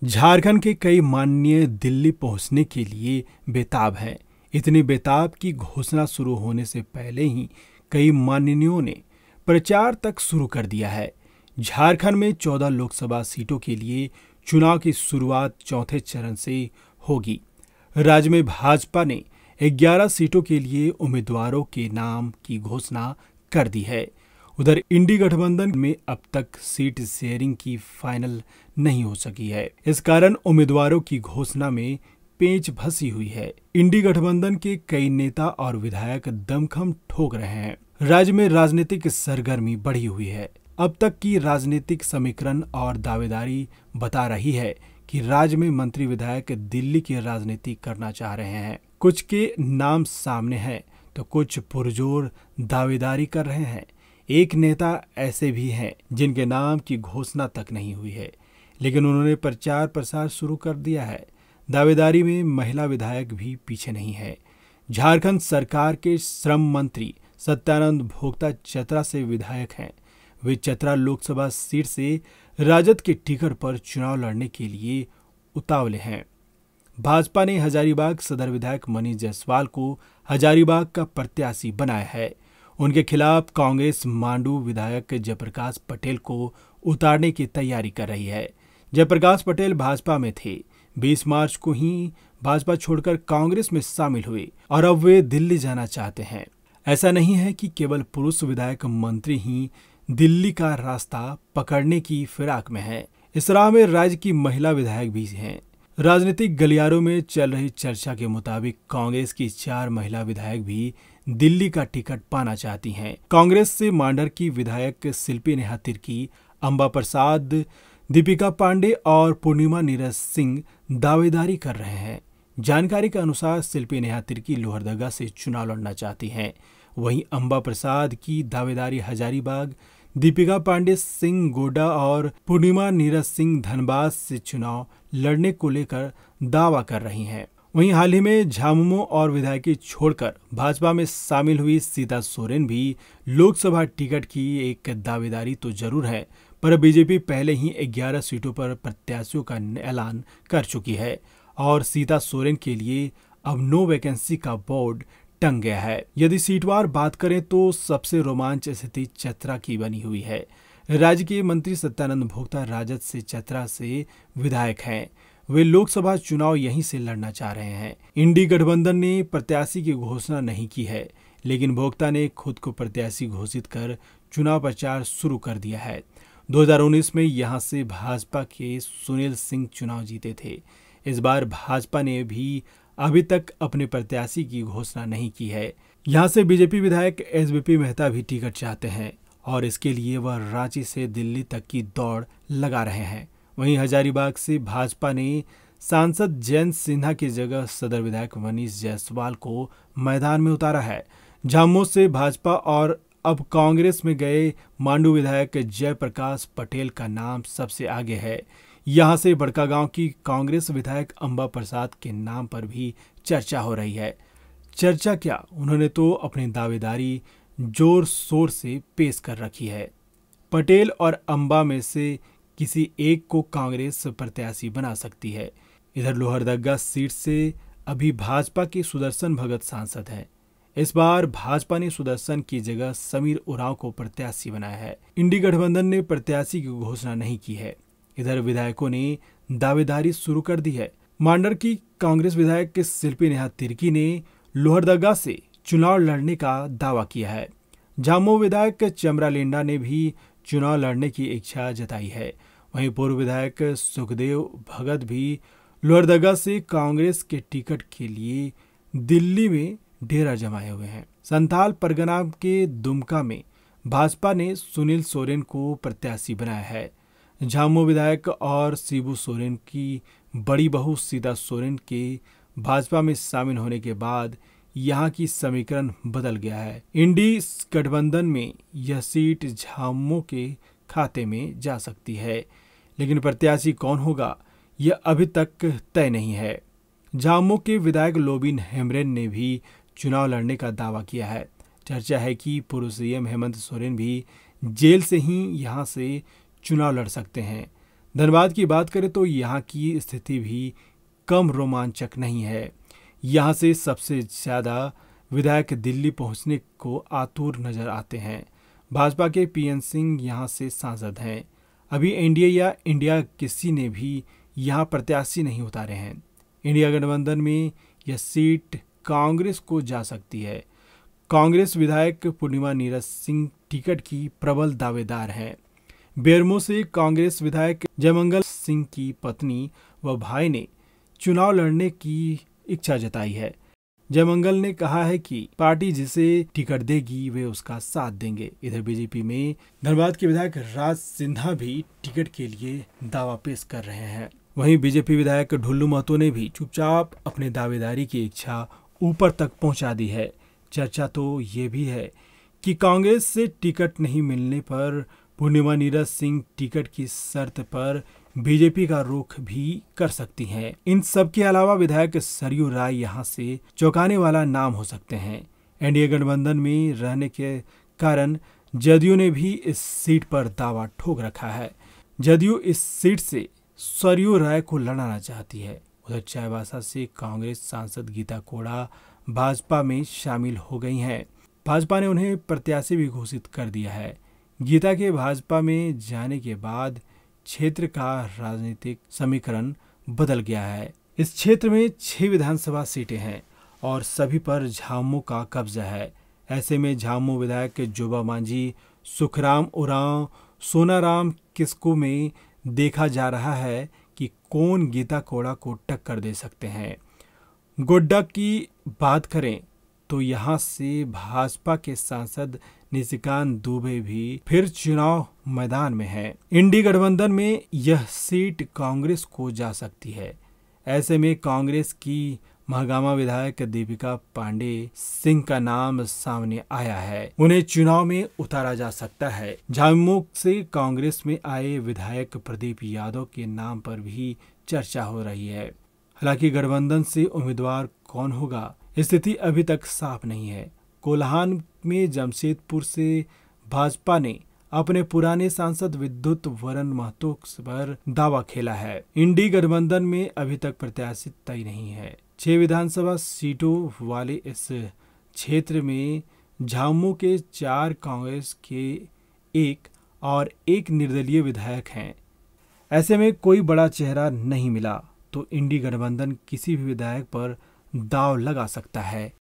झारखंड के कई माननीय दिल्ली पहुंचने के लिए बेताब हैं। इतनी बेताब की घोषणा शुरू होने से पहले ही कई माननीयों ने प्रचार तक शुरू कर दिया है। झारखंड में 14 लोकसभा सीटों के लिए चुनाव की शुरुआत चौथे चरण से होगी। राज्य में भाजपा ने 11 सीटों के लिए उम्मीदवारों के नाम की घोषणा कर दी है। उधर इंडी गठबंधन में अब तक सीट शेयरिंग की फाइनल नहीं हो सकी है। इस कारण उम्मीदवारों की घोषणा में पेच फंसी हुई है। इंडी गठबंधन के कई नेता और विधायक दमखम ठोक रहे हैं। राज्य में राजनीतिक सरगर्मी बढ़ी हुई है। अब तक की राजनीतिक समीकरण और दावेदारी बता रही है कि राज्य में मंत्री विधायक दिल्ली की राजनीति करना चाह रहे हैं। कुछ के नाम सामने हैं तो कुछ पुरजोर दावेदारी कर रहे हैं। एक नेता ऐसे भी हैं जिनके नाम की घोषणा तक नहीं हुई है, लेकिन उन्होंने प्रचार प्रसार शुरू कर दिया है। दावेदारी में महिला विधायक भी पीछे नहीं है। झारखंड सरकार के श्रम मंत्री सत्यानंद भोक्ता चतरा से विधायक हैं। वे चतरा लोकसभा सीट से राजद के टिकट पर चुनाव लड़ने के लिए उतावले हैं। भाजपा ने हजारीबाग सदर विधायक मनीष जायसवाल को हजारीबाग का प्रत्याशी बनाया है। उनके खिलाफ कांग्रेस मांडू विधायक जयप्रकाश पटेल को उतारने की तैयारी कर रही है। जयप्रकाश पटेल भाजपा में थे। 20 मार्च को ही भाजपा छोड़कर कांग्रेस में शामिल हुए और अब वे दिल्ली जाना चाहते हैं। ऐसा नहीं है कि केवल पुरुष विधायक मंत्री ही दिल्ली का रास्ता पकड़ने की फिराक में है। इस राह में राज्य की महिला विधायक भी हैं। राजनीतिक गलियारों में चल रही चर्चा के मुताबिक कांग्रेस की 4 महिला विधायक भी दिल्ली का टिकट पाना चाहती हैं। कांग्रेस से मांडर की विधायक शिल्पी नेहा तिर्की, अंबा प्रसाद, दीपिका पांडे और पूर्णिमा नीरज सिंह दावेदारी कर रहे हैं। जानकारी के अनुसार शिल्पी नेहा तिर्की लोहरदगा से चुनाव लड़ना चाहती हैं। वहीं अंबा प्रसाद की दावेदारी हजारीबाग, दीपिका पांडे सिंह गोड्डा और पूर्णिमा नीरज सिंह धनबाद से चुनाव लड़ने को लेकर दावा कर रही हैं। वहीं हाल ही में झामुमो और विधायकी छोड़कर भाजपा में शामिल हुई सीता सोरेन भी लोकसभा टिकट की एक दावेदारी तो जरूर है, पर बीजेपी पहले ही 11 सीटों पर प्रत्याशियों का ऐलान कर चुकी है और सीता सोरेन के लिए अब नो वैकेंसी का बोर्ड टंग गया है। यदि सीटवार बात करें तो सबसे रोमांच स्थिति चतरा की बनी हुई है। राज्य के मंत्री सत्यानंद भोक्ता राजद से चतरा से विधायक हैं। वे लोकसभा चुनाव यहीं से लड़ना चाह रहे हैं। इंडी गठबंधन ने प्रत्याशी की घोषणा नहीं की है, लेकिन भोक्ता ने खुद को प्रत्याशी घोषित कर चुनाव प्रचार शुरू कर दिया है। 2019 में यहां से भाजपा के सुनील सिंह चुनाव जीते थे। इस बार भाजपा ने भी अभी तक अपने प्रत्याशी की घोषणा नहीं की है। यहां से बीजेपी विधायक एसबीपी मेहता भी टिकट चाहते हैं और इसके लिए वह रांची से दिल्ली तक की दौड़ लगा रहे हैं। वहीं हजारीबाग से भाजपा ने सांसद जयंत सिन्हा की जगह सदर विधायक मनीष जायसवाल को मैदान में उतारा है। झामुमो से भाजपा और अब कांग्रेस में गए मांडू विधायक जयप्रकाश पटेल का नाम सबसे आगे है। यहां से बड़कागांव की कांग्रेस विधायक अंबा प्रसाद के नाम पर भी चर्चा हो रही है। चर्चा क्या, उन्होंने तो अपनी दावेदारी जोर शोर से पेश कर रखी है। पटेल और अंबा में से किसी एक को कांग्रेस प्रत्याशी बना सकती है। इधर लोहरदगा सीट से अभी भाजपा के सुदर्शन भगत सांसद हैं। इस बार भाजपा ने सुदर्शन की जगह समीर उरांव को प्रत्याशी बनाया है। इंडी गठबंधन ने प्रत्याशी की घोषणा नहीं की है। इधर विधायकों ने दावेदारी शुरू कर दी है। मांडर की कांग्रेस विधायक शिल्पी नेहा तिर्की ने लोहरदगा से चुनाव लड़ने का दावा किया है। झामुमो विधायक चमरा लेंडा ने भी चुनाव लड़ने की इच्छा जताई है। वहीं पूर्व विधायक सुखदेव भगत भी लोहरदगा से कांग्रेस के टिकट के लिए दिल्ली में डेरा जमाए हुए हैं। संथाल परगना के दुमका में भाजपा ने सुनील सोरेन को प्रत्याशी बनाया है। झामुमो विधायक और शिबू सोरेन की बड़ी बहू सीता सोरेन के भाजपा में शामिल होने के बाद यहाँ की समीकरण बदल गया है। इंडी गठबंधन में यह सीट झामुमो के खाते में जा सकती है, लेकिन प्रत्याशी कौन होगा यह अभी तक तय नहीं है। झामुमो के विधायक लोबिन हेम्ब्रेन ने भी चुनाव लड़ने का दावा किया है। चर्चा है कि पूर्व सीएम हेमंत सोरेन भी जेल से ही यहां से चुनाव लड़ सकते हैं। धनबाद की बात करें तो यहाँ की स्थिति भी कम रोमांचक नहीं है। यहाँ से सबसे ज़्यादा विधायक दिल्ली पहुँचने को आतुर नजर आते हैं। भाजपा के पीएन सिंह यहाँ से सांसद हैं। अभी एनडीए या इंडिया किसी ने भी यहाँ प्रत्याशी नहीं उतारे हैं। इंडिया गठबंधन में यह सीट कांग्रेस को जा सकती है। कांग्रेस विधायक पूर्णिमा नीरज सिंह टिकट की प्रबल दावेदार हैं। बेरमो से कांग्रेस विधायक जयमंगल सिंह की पत्नी व भाई ने चुनाव लड़ने की इच्छा जताई है। जयमंगल ने कहा है कि पार्टी जिसे टिकट देगी वे उसका साथ देंगे। इधर बीजेपी में धनबाद के विधायक राज सिन्हा भी टिकट के लिए दावा पेश कर रहे हैं। वहीं बीजेपी विधायक ढुल्लू महतो ने भी चुपचाप अपने दावेदारी की इच्छा ऊपर तक पहुंचा दी है। चर्चा तो ये भी है कि कांग्रेस से टिकट नहीं मिलने पर पूर्णिमा नीरज सिंह टिकट की शर्त पर बीजेपी का रुख भी कर सकती हैं। इन सब के अलावा विधायक सरयू राय यहां से चौंकाने वाला नाम हो सकते हैं। एनडीए गठबंधन में रहने के कारण जदयू ने भी इस सीट पर दावा ठोक रखा है। जदयू इस सीट से सरयू राय को लड़ाना चाहती है। उधर चाईबासा से कांग्रेस सांसद गीता कोड़ा भाजपा में शामिल हो गई हैं। भाजपा ने उन्हें प्रत्याशी भी घोषित कर दिया है। गीता के भाजपा में जाने के बाद क्षेत्र का राजनीतिक समीकरण बदल गया है। इस क्षेत्र में 6 विधानसभा सीटें हैं और सभी पर झामुमो का कब्जा है। ऐसे में झामुमो विधायक जोबा मांझी, सुखराम उरांव, सोनाराम किस्कू में देखा जा रहा है कि कौन गीता कोड़ा को टक्कर दे सकते हैं। गोड्डा की बात करें तो यहां से भाजपा के सांसद निशिकांत दुबे भी फिर चुनाव मैदान में है। इंडी गठबंधन में यह सीट कांग्रेस को जा सकती है। ऐसे में कांग्रेस की महागामा विधायक दीपिका पांडे सिंह का नाम सामने आया है। उन्हें चुनाव में उतारा जा सकता है। झामुमो से कांग्रेस में आए विधायक प्रदीप यादव के नाम पर भी चर्चा हो रही है। हालांकि गठबंधन से उम्मीदवार कौन होगा, स्थिति अभी तक साफ नहीं है। कोल्हान में जमशेदपुर से भाजपा ने अपने पुराने सांसद विद्युत वरण महतो पर दावा खेला है। इंडी गठबंधन में अभी तक प्रत्याशी तय नहीं है। 6 विधानसभा सीटों वाले इस क्षेत्र में झामुमो के 4 कांग्रेस के 1 और 1 निर्दलीय विधायक हैं। ऐसे में कोई बड़ा चेहरा नहीं मिला तो इंडी गठबंधन किसी भी विधायक पर दांव लगा सकता है।